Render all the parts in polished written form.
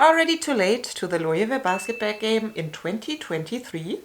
already too late to the Loewe Basekt Bag game in 2023?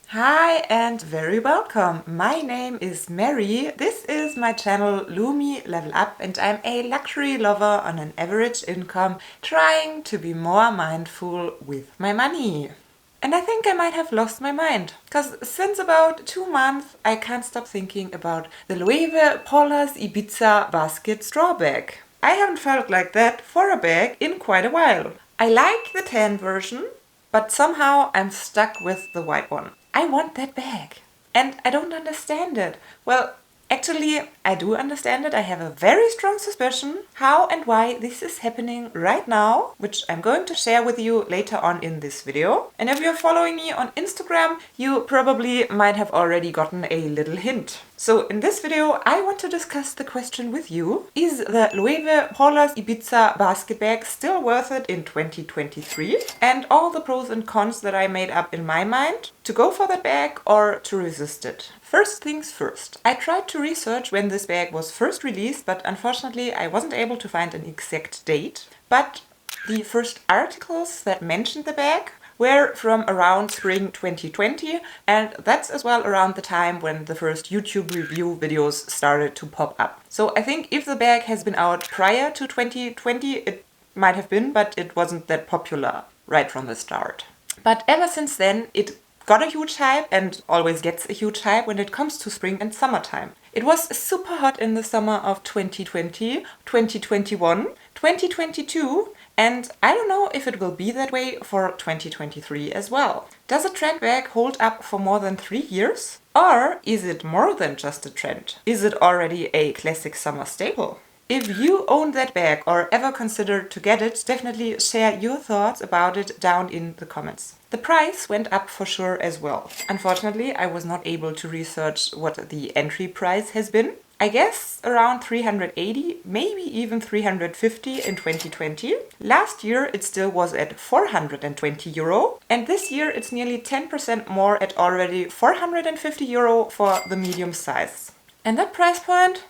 Hi and very welcome. My name is Mary. This is my channel Loewe Level Up and I'm a luxury lover on an average income trying to be more mindful with my money. And I think I might have lost my mind, because since about 2 months I can't stop thinking about the Loewe Paula's Ibiza basket straw bag. I haven't felt like that for a bag in quite a while. I like the tan version, but somehow I'm stuck with the white one. I want that bag and I don't understand it. Well, actually, I do understand it. I have a very strong suspicion how and why this is happening right now, which I'm going to share with you later on in this video. And if you're following me on Instagram, you probably might have already gotten a little hint. So in this video, I want to discuss the question with you. Is the Loewe Paula's Ibiza basket bag still worth it in 2023? And all the pros and cons that I made up in my mind to go for that bag or to resist it. First things first. I tried to research when this bag was first released, but unfortunately I wasn't able to find an exact date. But the first articles that mentioned the bag were from around spring 2020, and that's as well around the time when the first YouTube review videos started to pop up. So I think if the bag has been out prior to 2020, it might have been, but it wasn't that popular right from the start. But ever since then, it got a huge hype and always gets a huge hype when it comes to spring and summertime. It was super hot in the summer of 2020, 2021, 2022, and I don't know if it will be that way for 2023 as well. Does a trend bag hold up for more than 3 years? Or is it more than just a trend? Is it already a classic summer staple? If you own that bag or ever consider to get it, definitely share your thoughts about it down in the comments. The price went up for sure as well. Unfortunately, I was not able to research what the entry price has been. I guess around 380, maybe even 350 in 2020. Last year it still was at 420 euro, and this year it's nearly 10% more at already 450 euro for the medium size. And that price point?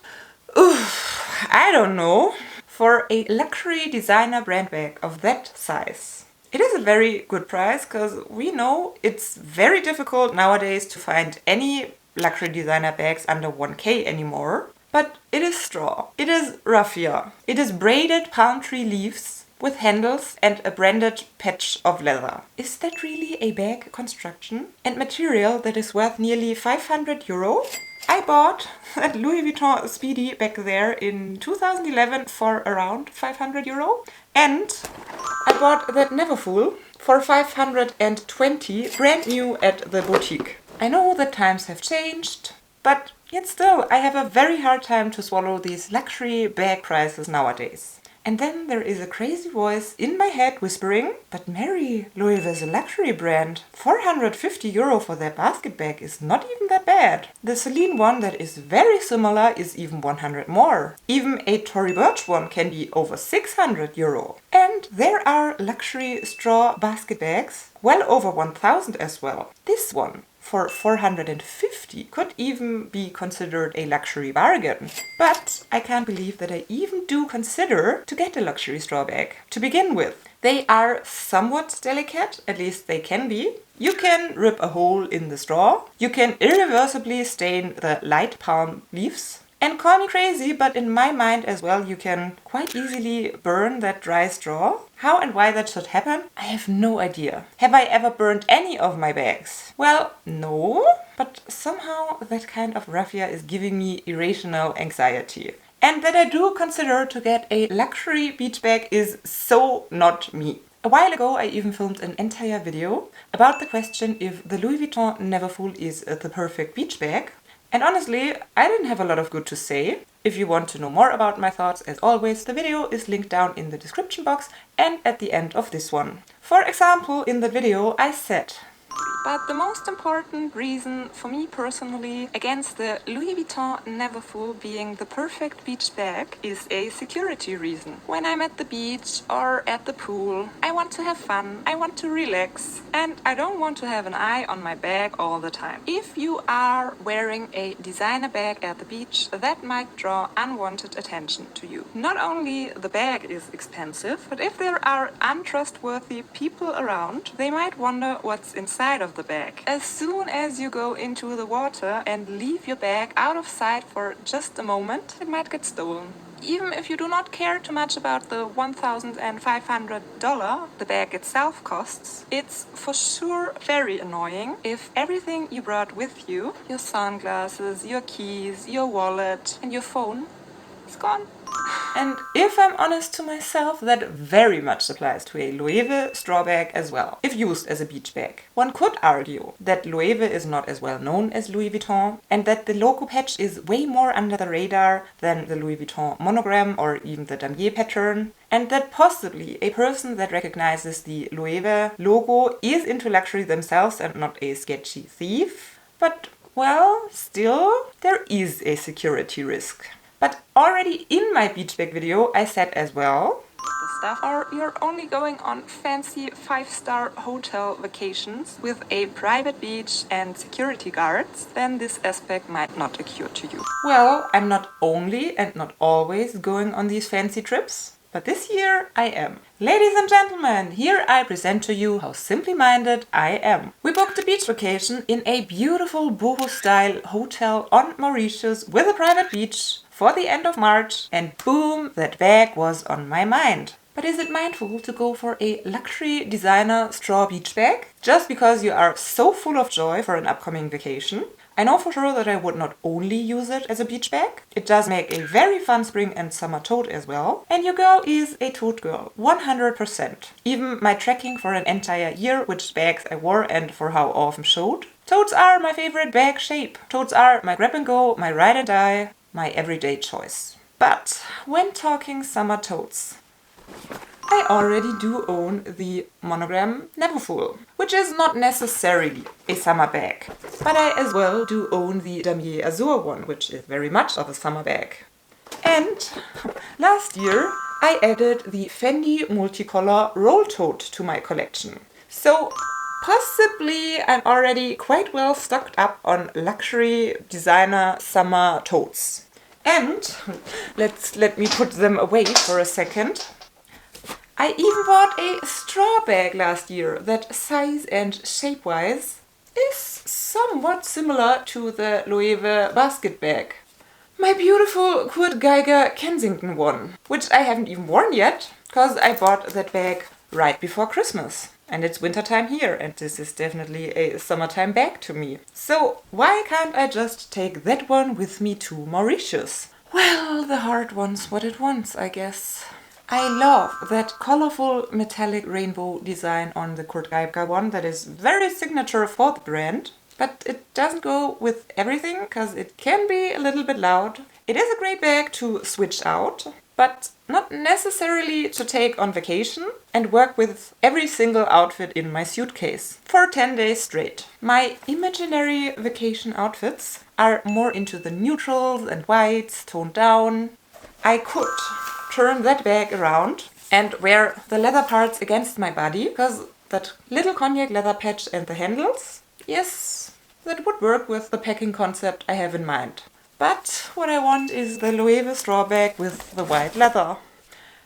Oof, I don't know. For a luxury designer brand bag of that size, it is a very good price, because we know it's very difficult nowadays to find any luxury designer bags under 1K anymore. But it is straw. It is raffia. It is braided palm tree leaves with handles and a branded patch of leather. Is that really a bag construction and material that is worth nearly 500 euro? I bought that Louis Vuitton Speedy back there in 2011 for around 500 euro. And I bought that Neverfull for 520 brand new at the boutique. I know that times have changed, but yet still I have a very hard time to swallow these luxury bag prices nowadays. And then there is a crazy voice in my head whispering, but Mary, Loewe is a luxury brand. 450 euro for their basket bag is not even that bad. The Celine one that is very similar is even 100 more. Even a Tory Burch one can be over 600 euro. And there are luxury straw basket bags well over 1000 as well. This one for 450 could even be considered a luxury bargain. But I can't believe that I even do consider to get a luxury straw bag to begin with. They are somewhat delicate, at least they can be. You can rip a hole in the straw. You can irreversibly stain the light palm leaves. And call me crazy, but in my mind as well, you can quite easily burn that dry straw. How and why that should happen, I have no idea. Have I ever burned any of my bags? Well, no, but somehow that kind of raffia is giving me irrational anxiety. And that I do consider to get a luxury beach bag is so not me. A while ago I even filmed an entire video about the question if the Louis Vuitton Neverfull is the perfect beach bag. And honestly, I didn't have a lot of good to say. If you want to know more about my thoughts, as always, the video is linked down in the description box and at the end of this one. For example, in the video I said, But the most important reason for me personally against the Louis Vuitton Neverfull being the perfect beach bag is a security reason. When I'm at the beach or at the pool, I want to have fun, I want to relax, and I don't want to have an eye on my bag all the time. If you are wearing a designer bag at the beach, that might draw unwanted attention to you. Not only the bag is expensive, but if there are untrustworthy people around, they might wonder what's inside of the bag. As soon as you go into the water and leave your bag out of sight for just a moment, it might get stolen. Even if you do not care too much about the $1,500 the bag itself costs, it's for sure very annoying if everything you brought with you, your sunglasses, your keys, your wallet, and your phone, is gone. And if I'm honest to myself, that very much applies to a Loewe straw bag as well, if used as a beach bag. One could argue that Loewe is not as well known as Louis Vuitton, and that the logo patch is way more under the radar than the Louis Vuitton monogram or even the damier pattern, and that possibly a person that recognizes the Loewe logo is into luxury themselves and not a sketchy thief. But, well, still, there is a security risk. But already in my beach bag video I said as well, the stuff or you're only going on fancy 5-star hotel vacations with a private beach and security guards, then this aspect might not occur to you. Well, I'm not only and not always going on these fancy trips, but this year I am. Ladies and gentlemen, here I present to you how simply minded I am. We booked a beach vacation in a beautiful boho-style hotel on Mauritius with a private beach for the end of March, and boom, that bag was on my mind. But is it mindful to go for a luxury designer straw beach bag just because you are so full of joy for an upcoming vacation? I know for sure that I would not only use it as a beach bag, it does make a very fun spring and summer tote as well. And your girl is a tote girl, 100%. Even my tracking for an entire year, which bags I wore and for how often showed. Totes are my favorite bag shape. Totes are my grab and go, my ride and die, my everyday choice. But when talking summer totes, I already do own the monogram Neverfull, which is not necessarily a summer bag. But I as well do own the damier azur one, which is very much of a summer bag. And last year I added the Fendi multicolor roll tote to my collection. So possibly I'm already quite well stocked up on luxury designer summer totes. And let me put them away for a second. I even bought a straw bag last year that size and shape-wise is somewhat similar to the Loewe Basekt Bag. My beautiful Kurt Geiger Kensington one, which I haven't even worn yet, because I bought that bag right before Christmas. And it's wintertime here, and this is definitely a summertime bag to me. So why can't I just take that one with me to Mauritius? Well, the heart wants what it wants, I guess. I love that colorful metallic rainbow design on the Kurt Geiger one that is very signature for the brand. But it doesn't go with everything because it can be a little bit loud. It is a great bag to switch out, but not necessarily to take on vacation and work with every single outfit in my suitcase for 10 days straight. My imaginary vacation outfits are more into the neutrals and whites, toned down. I could turn that bag around and wear the leather parts against my body, because that little cognac leather patch and the handles, yes, that would work with the packing concept I have in mind. But what I want is the Loewe straw bag with the white leather.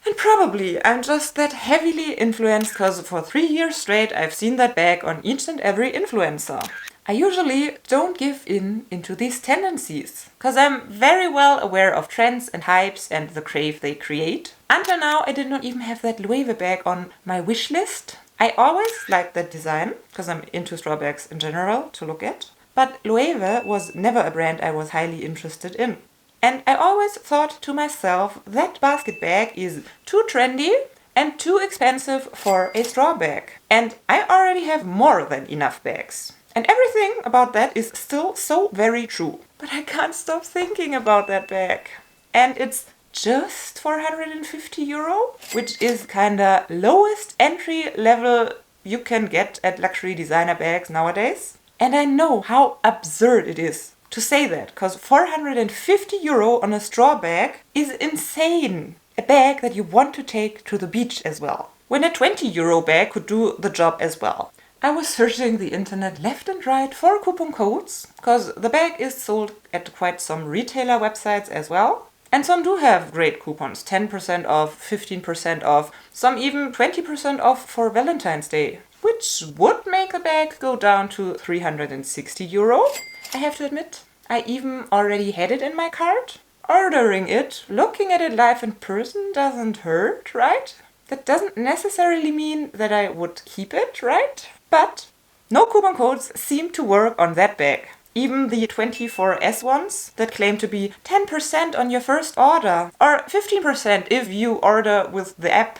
And probably I'm just that heavily influenced because for 3 years straight I've seen that bag on each and every influencer. I usually don't give in into these tendencies, because I'm very well aware of trends and hypes and the crave they create. Until now I did not even have that Loewe bag on my wish list. I always liked that design, because I'm into straw bags in general to look at. But Loewe was never a brand I was highly interested in. And I always thought to myself that basket bag is too trendy and too expensive for a straw bag. And I already have more than enough bags. And everything about that is still so very true. But I can't stop thinking about that bag. And it's just €450, which is kinda lowest entry level you can get at luxury designer bags nowadays. And I know how absurd it is to say that, because 450 euro on a straw bag is insane. A bag that you want to take to the beach as well, when a 20 euro bag could do the job as well. I was searching the internet left and right for coupon codes, because the bag is sold at quite some retailer websites as well. And some do have great coupons, 10% off, 15% off, some even 20% off for Valentine's Day, which would make the bag go down to 360 euro. I have to admit, I even already had it in my cart. Ordering it, looking at it live in person doesn't hurt, right? That doesn't necessarily mean that I would keep it, right? But no coupon codes seem to work on that bag. Even the 24S ones that claim to be 10% on your first order or 15% if you order with the app.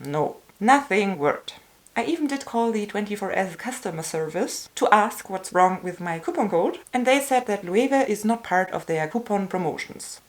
No, nothing worked. I even did call the 24S customer service to ask what's wrong with my coupon code, and they said that Loewe is not part of their coupon promotions.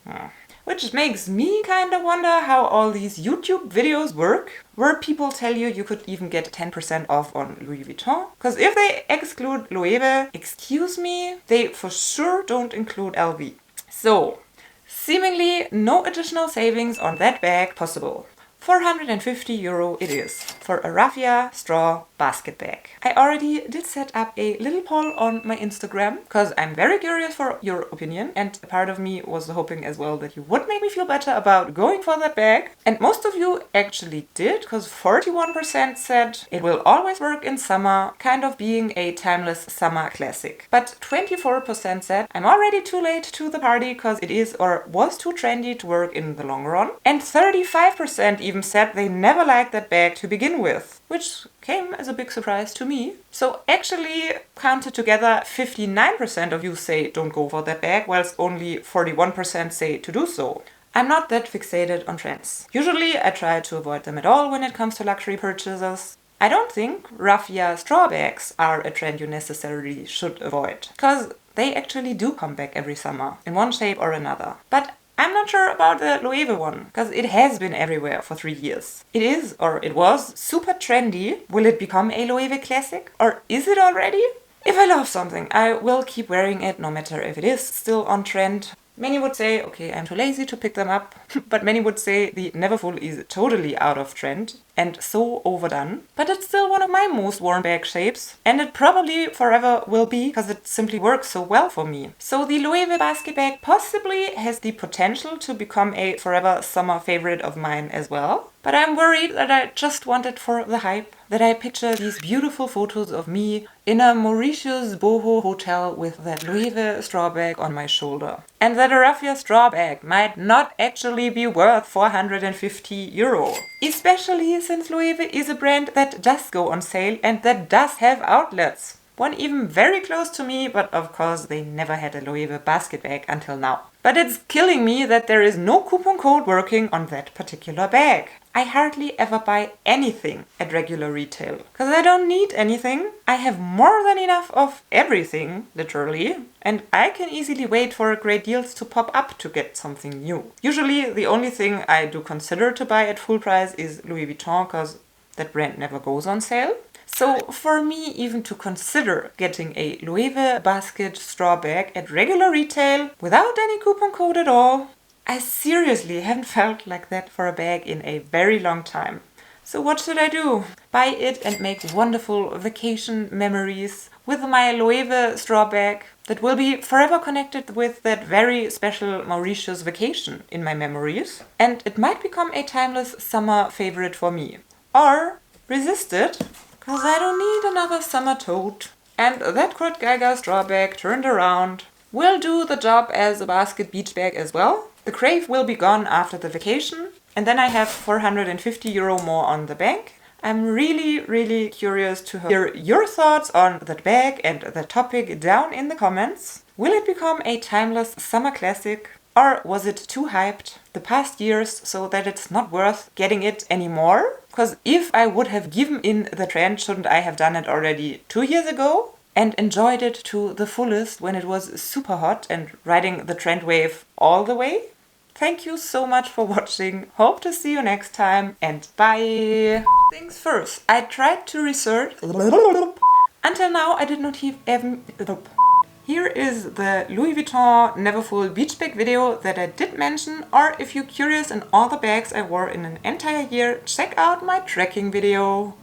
Which makes me kinda wonder how all these YouTube videos work, where people tell you could even get 10% off on Louis Vuitton. Because if they exclude Loewe, excuse me, they for sure don't include LV. So, seemingly no additional savings on that bag possible. 450 euro it is for a raffia straw basket bag. I already did set up a little poll on my Instagram because I'm very curious for your opinion, and a part of me was hoping as well that you would make me feel better about going for that bag. And most of you actually did, because 41% said it will always work in summer, kind of being a timeless summer classic. But 24% said I'm already too late to the party because it is or was too trendy to work in the long run. And 35% even said they never liked that bag to begin with, which came as a big surprise to me. So actually, counted together, 59% of you say don't go for that bag, whilst only 41% say to do so. I'm not that fixated on trends. Usually I try to avoid them at all when it comes to luxury purchases. I don't think raffia straw bags are a trend you necessarily should avoid, because they actually do come back every summer in one shape or another. But I'm not sure about the Loewe one, because it has been everywhere for 3 years. It is, or it was, super trendy. Will it become a Loewe classic? Or is it already? If I love something, I will keep wearing it no matter if it is still on trend. Many would say, okay, I'm too lazy to pick them up. But many would say the Neverfull is totally out of trend and so overdone. But it's still one of my most worn bag shapes. And it probably forever will be, because it simply works so well for me. So the Loewe Basket Bag possibly has the potential to become a forever summer favorite of mine as well. But I'm worried that I just want it for the hype. That I picture these beautiful photos of me in a Mauritius boho hotel with that Loewe straw bag on my shoulder. And that a raffia straw bag might not actually be worth 450 euro. Especially since Loewe is a brand that does go on sale and that does have outlets. One even very close to me, but of course they never had a Loewe basket bag until now. But it's killing me that there is no coupon code working on that particular bag. I hardly ever buy anything at regular retail, because I don't need anything. I have more than enough of everything, literally, and I can easily wait for great deals to pop up to get something new. Usually the only thing I do consider to buy at full price is Louis Vuitton, because that brand never goes on sale. So for me, even to consider getting a Loewe basket straw bag at regular retail without any coupon code at all, I seriously haven't felt like that for a bag in a very long time. So what should I do? Buy it and make wonderful vacation memories with my Loewe straw bag that will be forever connected with that very special Mauritius vacation in my memories. And it might become a timeless summer favorite for me. Or resist it, because I don't need another summer tote. And that Kurt Geiger straw bag turned around will do the job as a basket beach bag as well. The crave will be gone after the vacation, and then I have 450 euro more on the bank. I'm really curious to hear your thoughts on that bag and the topic down in the comments. Will it become a timeless summer classic, or was it too hyped the past years so that it's not worth getting it anymore? Because if I would have given in the trend, shouldn't I have done it already 2 years ago? And enjoyed it to the fullest when it was super hot and riding the trend wave all the way? Thank you so much for watching. Hope to see you next time and bye. Things first, I tried to research. Until now I did not even... Here is the Louis Vuitton Neverfull beach bag video that I did mention, or if you're curious in all the bags I wore in an entire year, check out my tracking video.